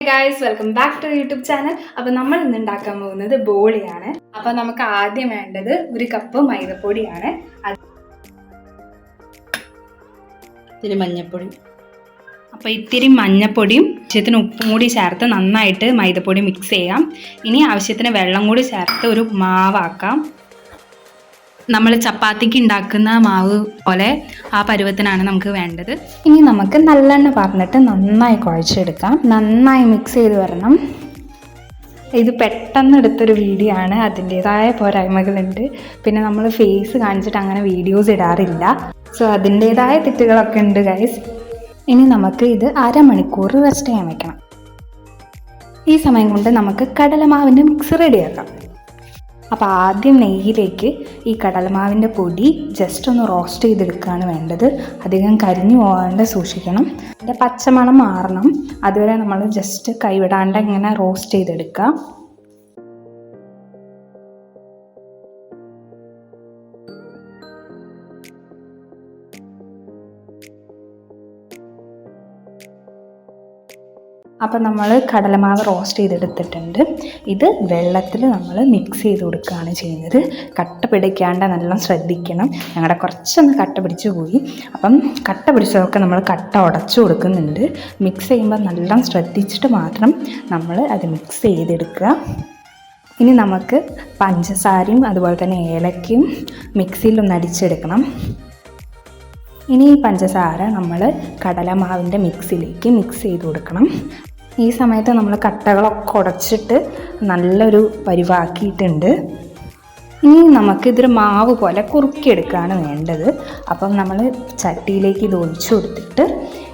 Guys, welcome back to YouTube channel. അപ്പോൾ നമ്മൾ ഇന്ന് ഉണ്ടാക്കാൻ പോകുന്നത് ബോളിയാണ്. അപ്പോൾ നമുക്ക് ആദ്യം വേണ്ടത് 1 കപ്പ് മൈദപ്പൊടിയാണ്. ഇത്തിരി മഞ്ഞൾപ്പൊടി. അപ്പോൾ ഇത്തിരി മഞ്ഞൾപ്പൊടിയും ആവശ്യത്തിന് ഉപ്പും കൂടി ചേർത്ത് നന്നായിട്ട് മൈദപ്പൊടി മിക്സ് ചെയ്യാം. ഇനി ആവശ്യത്തിന് വെള്ളം കൂടി ചേർത്ത് ഒരു മാവാക്കാം. നമ്മൾ ചപ്പാത്തിക്ക് ഉണ്ടാക്കുന്ന മാവ് പോലെ ആ പരുവത്തിനാണ് നമുക്ക് വേണ്ടത്. ഇനി നമുക്ക് നല്ലെണ്ണ പറഞ്ഞിട്ട് നന്നായി കുഴച്ചെടുക്കാം. നന്നായി മിക്സ് ചെയ്ത് വരണം. ഇത് പെട്ടെന്ന് എടുത്തൊരു വീഡിയോ ആണ്, അതിൻ്റേതായ പോരായ്മകളുണ്ട്. പിന്നെ നമ്മൾ ഫേസ് കാണിച്ചിട്ട് അങ്ങനെ വീഡിയോസ് ഇടാറില്ല. സോ അതിൻ്റേതായ തെറ്റുകളൊക്കെ ഉണ്ട് ഗൈസ്. ഇനി നമുക്ക് ഇത് അരമണിക്കൂർ റെസ്റ്റ് ചെയ്യാൻ വെക്കണം. ഈ സമയം കൊണ്ട് നമുക്ക് കടലമാവിൻ്റെ മിക്സ് റെഡിയാക്കാം. അപ്പോൾ ആദ്യം നെയ്യിലേക്ക് ഈ കടലമാവിൻ്റെ പൊടി ജസ്റ്റ് ഒന്ന് റോസ്റ്റ് ചെയ്തെടുക്കുകയാണ് വേണ്ടത്. അധികം കരിഞ്ഞു പോകാണ്ട് സൂക്ഷിക്കണം. അതിൻ്റെ പച്ചമണം മാറണം. അതുവരെ നമ്മൾ ജസ്റ്റ് കൈവിടാണ്ട് ഇങ്ങനെ റോസ്റ്റ് ചെയ്തെടുക്കുക. അപ്പം നമ്മൾ കടലമാവ് റോസ്റ്റ് ചെയ്തെടുത്തിട്ടുണ്ട്. ഇത് വെള്ളത്തിൽ നമ്മൾ മിക്സ് ചെയ്ത് കൊടുക്കുകയാണ് ചെയ്യുന്നത്. കട്ട പിടിക്കാണ്ട് നല്ല ശ്രദ്ധിക്കണം. ഞങ്ങളുടെ കുറച്ചൊന്ന് കട്ട പിടിച്ചു പോയി. അപ്പം കട്ട പിടിച്ചതൊക്കെ നമ്മൾ കട്ട ഉടച്ചു കൊടുക്കുന്നുണ്ട്. മിക്സ് ചെയ്യുമ്പോൾ നല്ല ശ്രദ്ധിച്ചിട്ട് മാത്രം നമ്മൾ അത് മിക്സ് ചെയ്തെടുക്കുക. ഇനി നമുക്ക് പഞ്ചസാരയും അതുപോലെ തന്നെ ഏലക്കയും മിക്സിയിലൊന്ന് അടിച്ചെടുക്കണം. ഇനി ഈ പഞ്ചസാര നമ്മൾ കടലമാവിൻ്റെ മിക്സിയിലേക്ക് മിക്സ് ചെയ്ത് കൊടുക്കണം. ഈ സമയത്ത് നമ്മൾ കട്ടകളൊക്കെ ഉടച്ചിട്ട് നല്ലൊരു പരിവാക്കിയിട്ടുണ്ട്. ഇനി നമുക്കിതൊരു മാവ് പോലെ കുറുക്കിയെടുക്കുകയാണ് വേണ്ടത്. അപ്പം നമ്മൾ ചട്ടിയിലേക്ക് ഇത് ഒഴിച്ചു കൊടുത്തിട്ട്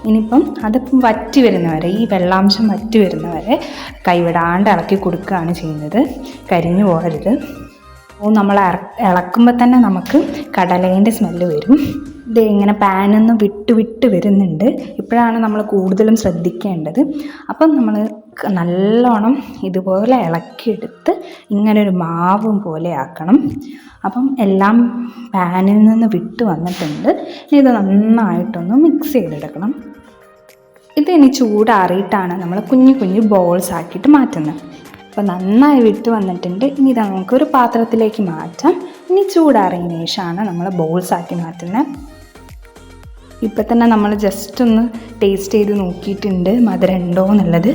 ഇനിയിപ്പം അതിപ്പം വറ്റി വരുന്നവരെ, ഈ വെള്ളാംശം വറ്റി വരുന്നവരെ കൈവിടാണ്ട് ഇളക്കി കൊടുക്കുകയാണ് ചെയ്യുന്നത്. കരിഞ്ഞു പോകരുത്. അപ്പോൾ നമ്മൾ ഇളക്കുമ്പോൾ തന്നെ നമുക്ക് കടലേൻ്റെ സ്മെല്ല് വരും. ഇത് ഇങ്ങനെ പാനിൽ നിന്ന് വിട്ട് വരുന്നുണ്ട്. ഇപ്പോഴാണ് നമ്മൾ കൂടുതലും ശ്രദ്ധിക്കേണ്ടത്. അപ്പം നമ്മൾ നല്ലോണം ഇതുപോലെ ഇളക്കിയെടുത്ത് ഇങ്ങനൊരു മാവും പോലെ ആക്കണം. അപ്പം എല്ലാം പാനിൽ നിന്ന് വിട്ട് വന്നിട്ടുണ്ട്. ഇനി ഇത് നന്നായിട്ടൊന്ന് മിക്സ് ചെയ്തെടുക്കണം. ഇത് ഇനി ചൂടാറിയിട്ടാണ് നമ്മൾ കുഞ്ഞു കുഞ്ഞു ബോൾസ് ആക്കിയിട്ട് മാറ്റുന്നത്. അപ്പോൾ നന്നായി വിട്ട് വന്നിട്ടുണ്ട്. ഇനി ഇത് നമുക്കൊരു പാത്രത്തിലേക്ക് മാറ്റാം. ഇനി ചൂടാറിയതിന് ശേഷമാണ് നമ്മൾ ബോൾസ് ആക്കി മാറ്റുന്നത്. ഇപ്പം തന്നെ നമ്മൾ ജസ്റ്റ് ഒന്ന് ടേസ്റ്റ് ചെയ്ത് നോക്കിയിട്ടുണ്ട് മധുരം ഉണ്ടോ എന്നുള്ളത്.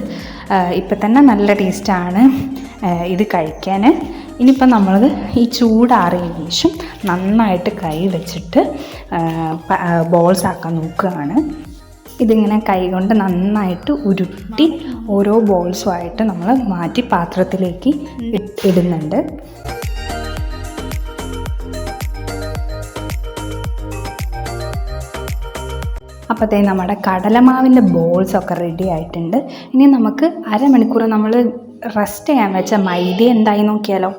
ഇപ്പം തന്നെ നല്ല ടേസ്റ്റാണ് ഇത് കഴിക്കാൻ. ഇനിയിപ്പം നമ്മളത് ഈ ചൂടാറിയതിന് ശേഷം നന്നായിട്ട് കൈ വെച്ചിട്ട് ബോൾസ് ആക്കാൻ നോക്കുകയാണ്. ഇതിങ്ങനെ കൈ കൊണ്ട് നന്നായിട്ട് ഉരുട്ടി ഓരോ ബോൾസുമായിട്ട് നമ്മൾ മാറ്റി പാത്രത്തിലേക്ക് ഇടുന്നുണ്ട്. അപ്പോഴത്തേ നമ്മുടെ കടലമാവിൻ്റെ ബോൾസൊക്കെ റെഡി ആയിട്ടുണ്ട്. ഇനി നമുക്ക് അരമണിക്കൂർ നമ്മൾ റെസ്റ്റ് ചെയ്യാൻ വെച്ച മൈദ എന്തായി നോക്കിയാലോ.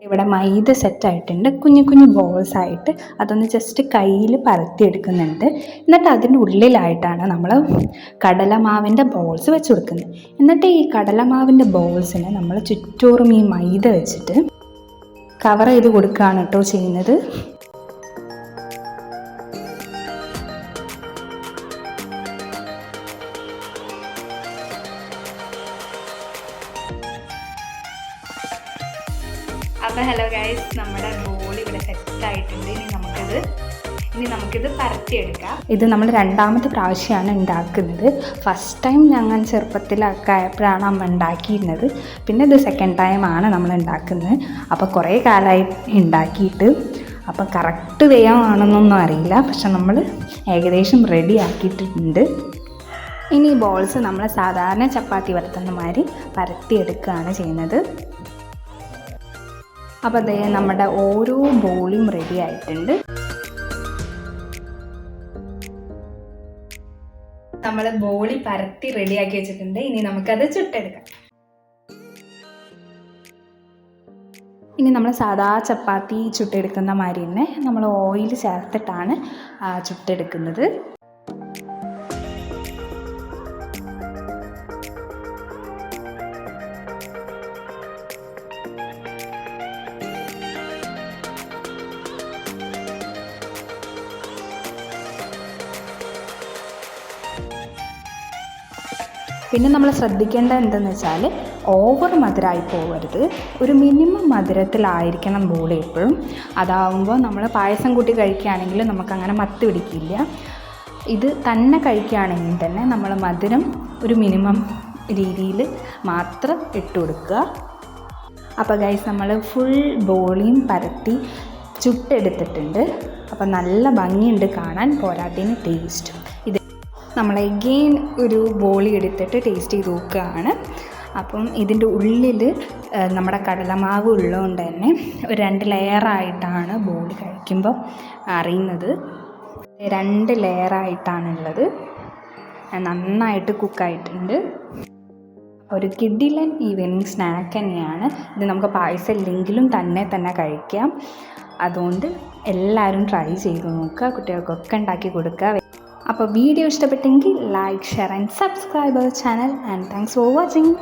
ഇവിടെ മൈദ സെറ്റായിട്ടുണ്ട്. കുഞ്ഞു കുഞ്ഞു ബോൾസായിട്ട് അതൊന്ന് ജസ്റ്റ് കയ്യിൽ പരത്തിയെടുക്കുന്നുണ്ട്. എന്നിട്ട് അതിൻ്റെ ഉള്ളിലായിട്ടാണ് നമ്മൾ കടലമാവിൻ്റെ ബോൾസ് വെച്ച് കൊടുക്കുന്നത്. എന്നിട്ട് ഈ കടലമാവിൻ്റെ ബോൾസിനെ നമ്മൾ ചുറ്റോറും ഈ മൈദ വെച്ചിട്ട് കവർ ചെയ്ത് കൊടുക്കുകയാണ് കേട്ടോ ചെയ്യുന്നത്. അപ്പോൾ ഹലോ ഗൈസ്, നമ്മുടെ ബോൾ ഇവിടെ സെറ്റായിട്ടുണ്ട്. ഇനി നമുക്കിത് പരത്തിയെടുക്കാം. ഇത് നമ്മൾ രണ്ടാമത്തെ പ്രാവശ്യമാണ് ഉണ്ടാക്കുന്നത്. ഫസ്റ്റ് ടൈം ഞങ്ങൾ ചെറുപ്പത്തിലൊക്കെ ആയപ്പോഴാണ് അമ്മ ഉണ്ടാക്കിയിരുന്നത്. പിന്നെ ഇത് സെക്കൻഡ് ടൈമാണ് നമ്മൾ ഉണ്ടാക്കുന്നത്. അപ്പോൾ കുറേ കാലമായി ഉണ്ടാക്കിയിട്ട്. അപ്പോൾ കറക്റ്റ് വേയാണെന്നൊന്നും അറിയില്ല, പക്ഷെ നമ്മൾ ഏകദേശം റെഡി ആക്കിയിട്ടുണ്ട്. ഇനി ഈ ബോൾസ് നമ്മൾ സാധാരണ ചപ്പാത്തി പരത്തുന്ന മാതിരി പരത്തിയെടുക്കുകയാണ് ചെയ്യുന്നത്. അപ്പോൾ അതേ നമ്മുടെ ഓരോ ബോളും റെഡി ആയിട്ടുണ്ട്. നമ്മൾ ബോളി പരത്തി റെഡിയാക്കി വെച്ചിട്ടുണ്ട്. ഇനി നമുക്കത് ചുട്ടെടുക്കാം. ഇനി നമ്മൾ സാധാ ചപ്പാത്തി ചുട്ടെടുക്കുന്ന മാതിരി തന്നെ നമ്മൾ ഓയിൽ ചേർത്തിട്ടാണ് ചുട്ടെടുക്കുന്നത്. പിന്നെ നമ്മൾ ശ്രദ്ധിക്കേണ്ടത് എന്തെന്ന് വെച്ചാൽ ഓവർ മധുരമായി പോകരുത്, ഒരു മിനിമം മധുരത്തിലായിരിക്കണം ബോളി എപ്പോഴും. അതാവുമ്പോൾ നമ്മൾ പായസം കൂട്ടി കഴിക്കുകയാണെങ്കിൽ നമുക്കങ്ങനെ മത്ത് പിടിക്കില്ല. ഇത് തന്നെ കഴിക്കുകയാണെങ്കിൽ തന്നെ നമ്മൾ മധുരം ഒരു മിനിമം രീതിയിൽ മാത്രം ഇട്ട് കൊടുക്കുക. അപ്പോൾ ഗൈസ് നമ്മൾ ഫുൾ ബോളിയും പരത്തി ചുട്ടെടുത്തിട്ടുണ്ട്. അപ്പോൾ നല്ല ഭംഗിയുണ്ട് കാണാൻ, പോരാത്തതിന് ടേസ്റ്റ്. ഇത് നമ്മൾ എഗെയിൻ ഒരു ബോളി എടുത്തിട്ട് ടേസ്റ്റ് ചെയ്ത് നോക്കുകയാണ്. അപ്പം ഇതിൻ്റെ ഉള്ളിൽ നമ്മുടെ കടലമാവ് ഉള്ളതുകൊണ്ട് തന്നെ ഒരു 2 ലെയറായിട്ടാണ് ബോളി കഴിക്കുമ്പോൾ അറിയുന്നത്. 2 ലെയറായിട്ടാണുള്ളത്. നന്നായിട്ട് കുക്കായിട്ടുണ്ട്. ഒരു കിഡിലൻ ഈവനിങ് സ്നാക്ക് തന്നെയാണ് ഇത്. നമുക്ക് പായസം ഇല്ലെങ്കിലും തന്നെ കഴിക്കാം. അതുകൊണ്ട് എല്ലാവരും ട്രൈ ചെയ്ത് നോക്കുക, കുട്ടികൾക്കൊക്കെ ഉണ്ടാക്കി കൊടുക്കുക. അപ്പോൾ വീഡിയോ ഇഷ്ടപ്പെട്ടെങ്കിൽ like, share and subscribe our channel. And thanks for watching.